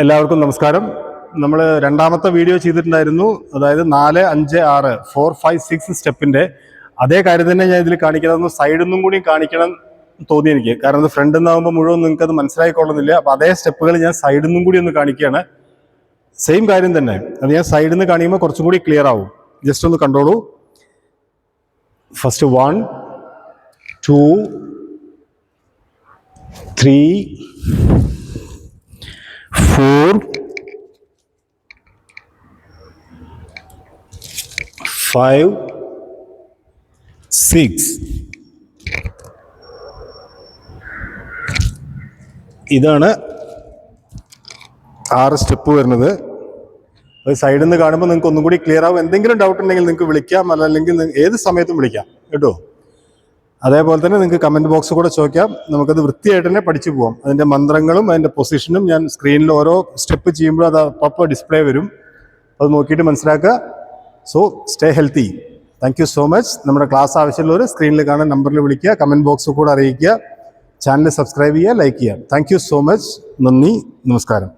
എല്ലാവർക്കും നമസ്കാരം. നമ്മൾ രണ്ടാമത്തെ വീഡിയോ ചെയ്തിട്ടുണ്ടായിരുന്നു, അതായത് 4, 5, 6 4, 5, 6 സ്റ്റെപ്പിൻ്റെ അതേ കാര്യം തന്നെ ഞാൻ ഇതിൽ കാണിക്കുന്നത്. സൈഡിൽ നിന്നും കൂടി കാണിക്കണം തോന്നി എനിക്ക്, കാരണം ഇത് ഫ്രണ്ടിൽ നിന്നാകുമ്പോൾ മുഴുവൻ നിങ്ങൾക്ക് അത് മനസ്സിലായിക്കൊള്ളുന്നില്ല. അപ്പോൾ അതേ സ്റ്റെപ്പുകൾ ഞാൻ സൈഡിൽ നിന്നും കൂടി ഒന്ന് കാണിക്കുകയാണ്. സെയിം കാര്യം തന്നെ, അത് ഞാൻ സൈഡിൽ നിന്ന് കാണിക്കുമ്പോൾ കുറച്ചും കൂടി ക്ലിയർ ആവും. ജസ്റ്റ് ഒന്ന് കണ്ടോളൂ. ഫസ്റ്റ് 1, 2, 3, 4, 5, 6. ഇതാണ് 6 സ്റ്റെപ്പ് വരുന്നത്. അത് സൈഡിൽ നിന്ന് കാണുമ്പോൾ നിങ്ങൾക്ക് ഒന്നും കൂടി ക്ലിയർ ആവും. എന്തെങ്കിലും ഡൗട്ട് ഉണ്ടെങ്കിൽ നിങ്ങൾക്ക് വിളിക്കാം, അല്ലെങ്കിൽ ഏത് സമയത്തും വിളിക്കാം കേട്ടോ. അതേപോലെ തന്നെ നിങ്ങൾക്ക് കമൻറ്റ് ബോക്സ് കൂടെ ചോദിക്കാം. നമുക്കത് വൃത്തിയായിട്ട് തന്നെ പഠിച്ചു പോകാം. അതിൻ്റെ മന്ത്രങ്ങളും അതിൻ്റെ പൊസിഷനും ഞാൻ സ്ക്രീനിൽ ഓരോ സ്റ്റെപ്പ് ചെയ്യുമ്പോൾ അത് അപ്പോൾ ഡിസ്പ്ലേ വരും. അത് നോക്കിയിട്ട് മനസ്സിലാക്കുക. So stay healthy. Thank you so much. നമ്മുടെ ക്ലാസ് ആവശ്യമുള്ളവർ സ്ക്രീനിൽ കാണാൻ നമ്പറിൽ വിളിക്കുക, കമൻറ്റ് ബോക്സ് കൂടെ അറിയിക്കുക, ചാനൽ സബ്സ്ക്രൈബ് ചെയ്യുക, ലൈക്ക് ചെയ്യുക. Thank you so much. നന്ദി, നമസ്കാരം.